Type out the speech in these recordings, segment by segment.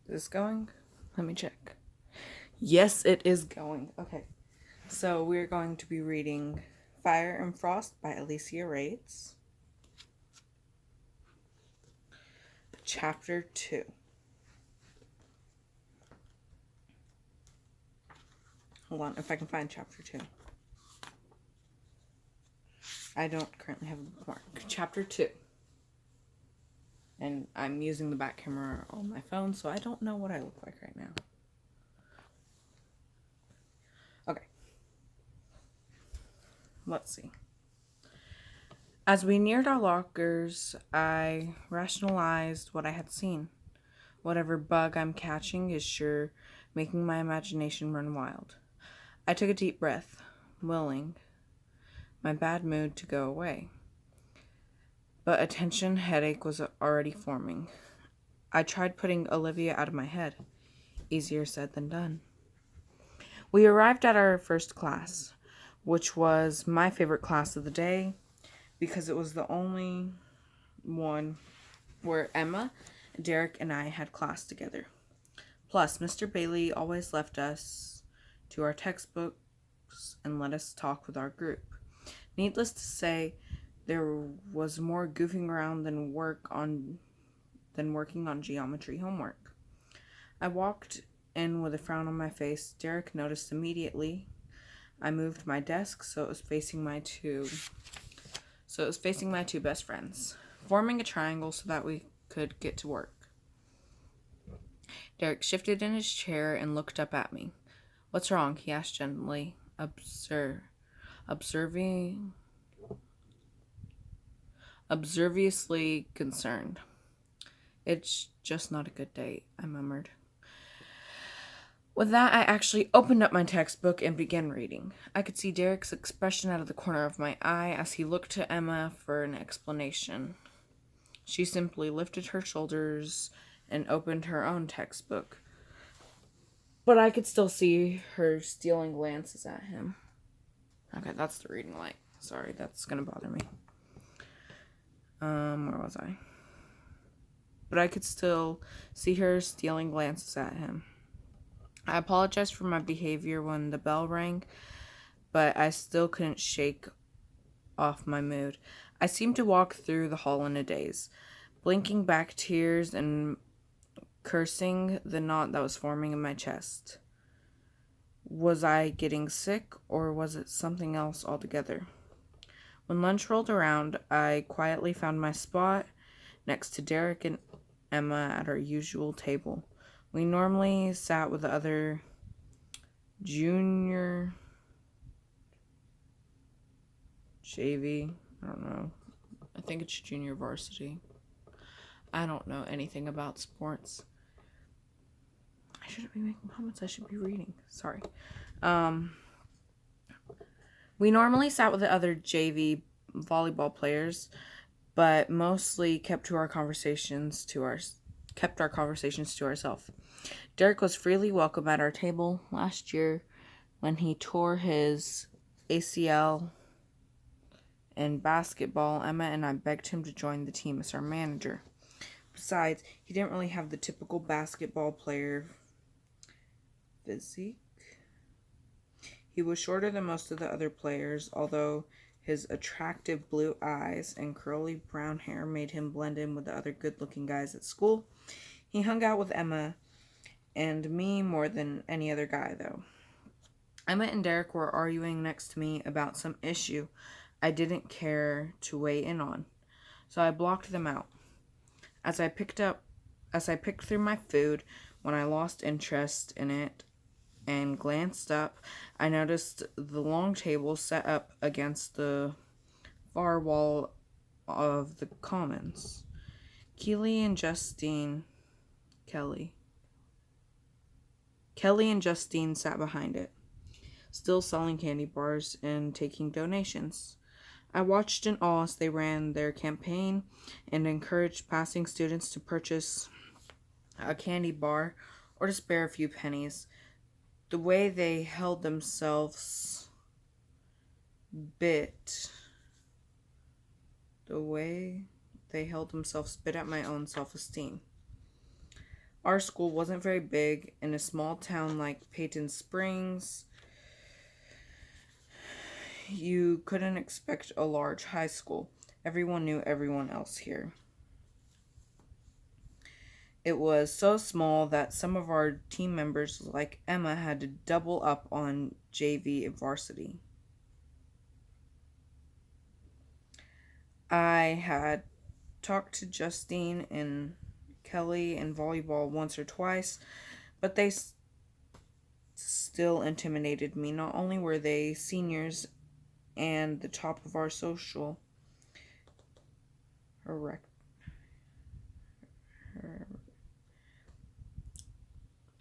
Is this going? Let me check. Yes, it is going. Okay. So we're going to be reading Fire and Frost by Alicia Rates. Chapter 2. Hold on, if I can find chapter 2. I don't currently have a bookmark. Chapter 2. And I'm using the back camera on my phone, so I don't know what I look like right now. Okay. Let's see. As we neared our lockers, I rationalized what I had seen. Whatever bug I'm catching is sure making my imagination run wild. I took a deep breath, willing my bad mood to go away. But a tension headache was already forming. I tried putting Olivia out of my head. Easier said than done. We arrived at our first class, which was my favorite class of the day because it was the only one where Emma, Derek, and I had class together. Plus, Mr. Bailey always left us to our textbooks and let us talk with our group. Needless to say, there was more goofing around than working on geometry homework. I walked in with a frown on my face. Derek noticed immediately. I moved my desk so it was facing my two best friends, forming a triangle so that we could get to work. Derek shifted in his chair and looked up at me. "What's wrong?" he asked gently, observiously concerned. "It's just not a good day," I murmured. With that, I actually opened up my textbook and began reading. I could see Derek's expression out of the corner of my eye as he looked to Emma for an explanation. She simply lifted her shoulders and opened her own textbook. But I could still see her stealing glances at him. Okay, that's the reading light. Sorry, that's gonna bother me. Where was I? But I could still see her stealing glances at him. I apologized for my behavior when the bell rang, but I still couldn't shake off my mood. I seemed to walk through the hall in a daze, blinking back tears and cursing the knot that was forming in my chest. Was I getting sick, or was it something else altogether? When lunch rolled around, I quietly found my spot next to Derek and Emma at our usual table. We normally sat with the other junior JV. I don't know. I think it's junior varsity. I don't know anything about sports. I shouldn't be making comments. I should be reading. Sorry. We normally sat with the other JV volleyball players, but mostly kept our conversations to ourselves. Derek was freely welcome at our table last year when he tore his ACL in basketball. Emma and I begged him to join the team as our manager. Besides, he didn't really have the typical basketball player physique. He was shorter than most of the other players, although his attractive blue eyes and curly brown hair made him blend in with the other good-looking guys at school. He hung out with Emma and me more than any other guy, though. Emma and Derek were arguing next to me about some issue I didn't care to weigh in on, so I blocked them out. As I picked through my food, when I lost interest in it and glanced up, I noticed the long table set up against the far wall of the commons. Kelly and Justine sat behind it, still selling candy bars and taking donations. I watched in awe as they ran their campaign and encouraged passing students to purchase a candy bar or to spare a few pennies. The way they held themselves bit at my own self-esteem. Our school wasn't very big. In a small town like Peyton Springs, you couldn't expect a large high school. Everyone knew everyone else here. It was so small that some of our team members, like Emma, had to double up on JV and varsity. I had talked to Justine and Kelly in volleyball once or twice, but they still intimidated me. Not only were they seniors and the top of our social erect.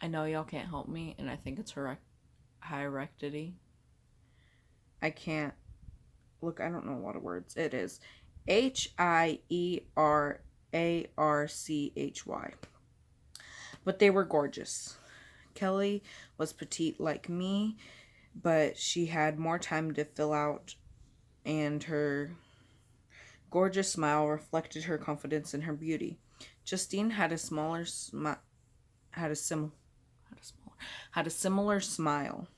I know y'all can't help me, and I think it's hierarchy. I can't look. I don't know a lot of words. It is HIERARCHY. But they were gorgeous. Kelly was petite like me, but she had more time to fill out, and her gorgeous smile reflected her confidence in her beauty. Justine had a had a sim had a similar smile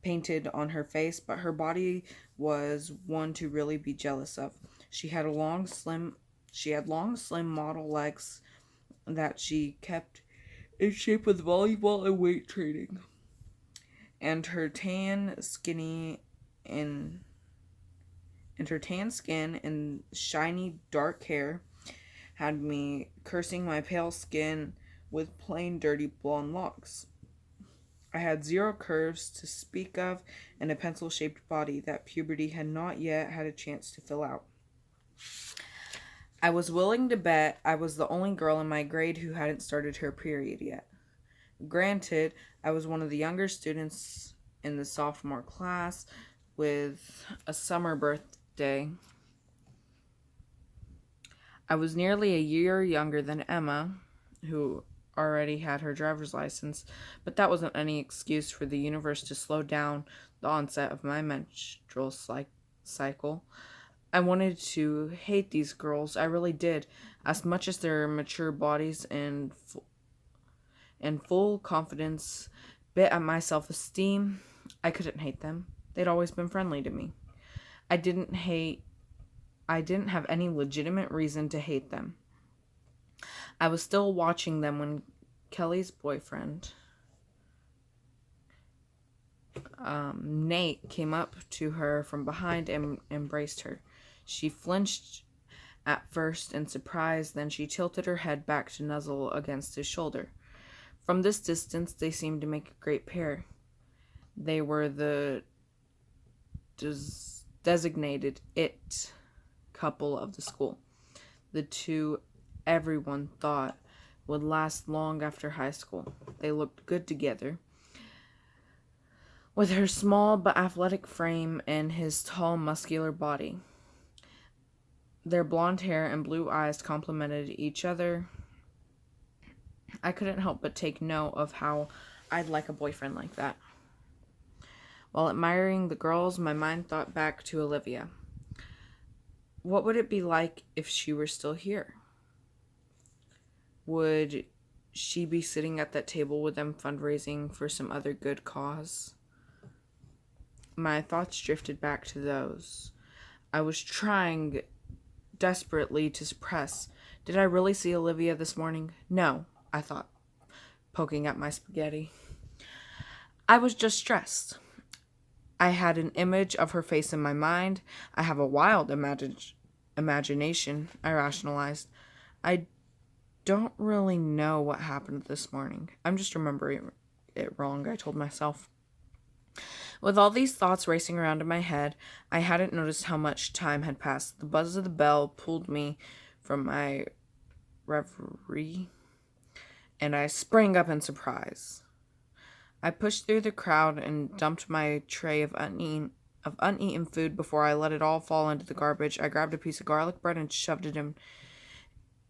painted on her face, but her body was one to really be jealous of. She had long slim model legs that she kept in shape with volleyball and weight training. And her tan skinny and her tan skin and shiny dark hair had me cursing my pale skin with plain dirty blonde locks. I had zero curves to speak of and a pencil-shaped body that puberty had not yet had a chance to fill out. I was willing to bet I was the only girl in my grade who hadn't started her period yet. Granted, I was one of the younger students in the sophomore class with a summer birthday. I was nearly a year younger than Emma, who already had her driver's license, but that wasn't any excuse for the universe to slow down the onset of my menstrual cycle. I wanted to hate these girls, I really did, as much as their mature bodies and full confidence bit at my self-esteem. I couldn't hate them. They'd always been friendly to me. I didn't have any legitimate reason to hate them. I was still watching them when Kelly's boyfriend, Nate, came up to her from behind and embraced her. She flinched at first in surprise, then she tilted her head back to nuzzle against his shoulder. From this distance, they seemed to make a great pair. They were the designated it couple of the school. The two everyone thought would last long after high school. They looked good together. With her small but athletic frame and his tall, muscular body. Their blonde hair and blue eyes complemented each other. I couldn't help but take note of how I'd like a boyfriend like that. While admiring the girls, my mind thought back to Olivia. What would it be like if she were still here? Would she be sitting at that table with them fundraising for some other good cause? My thoughts drifted back to those. I was trying desperately to suppress. Did I really see Olivia this morning? No, I thought, poking at my spaghetti. I was just stressed. I had an image of her face in my mind. I have a wild imagination, I rationalized. I don't really know what happened this morning. I'm just remembering it wrong, I told myself. With all these thoughts racing around in my head, I hadn't noticed how much time had passed. The buzz of the bell pulled me from my reverie, and I sprang up in surprise. I pushed through the crowd and dumped my tray of uneaten food before I let it all fall into the garbage. I grabbed a piece of garlic bread and shoved it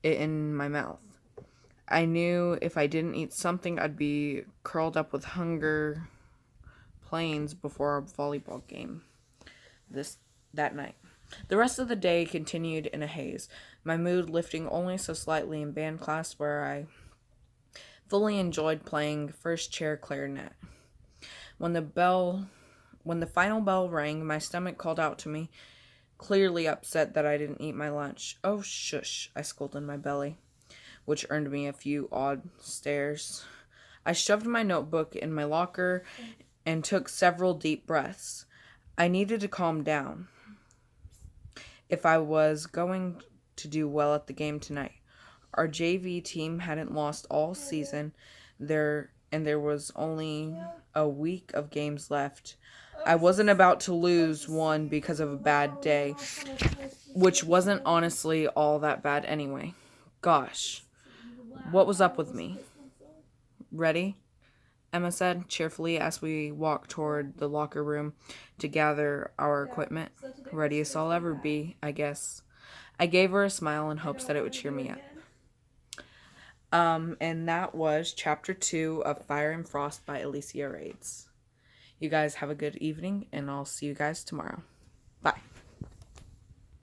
in my mouth. I knew if I didn't eat something, I'd be curled up with hunger planes before our volleyball game that night. The rest of the day continued in a haze, my mood lifting only so slightly in band class where I Fully enjoyed playing first chair clarinet. When the final bell rang, my stomach called out to me, clearly upset that I didn't eat my lunch. "Oh, shush," I scolded my belly, which earned me a few odd stares. I shoved my notebook in my locker and took several deep breaths. I needed to calm down if I was going to do well at the game tonight. Our JV team hadn't lost all season, and there was only a week of games left. I wasn't about to lose one because of a bad day, which wasn't honestly all that bad anyway. Gosh, what was up with me? "Ready?" Emma said cheerfully as we walked toward the locker room to gather our equipment. "Ready as I'll ever be, I guess." I gave her a smile in hopes that it would cheer me up. And that was chapter 2 of Fire and Frost by Alicia Rades. You guys have a good evening, and I'll see you guys tomorrow. Bye.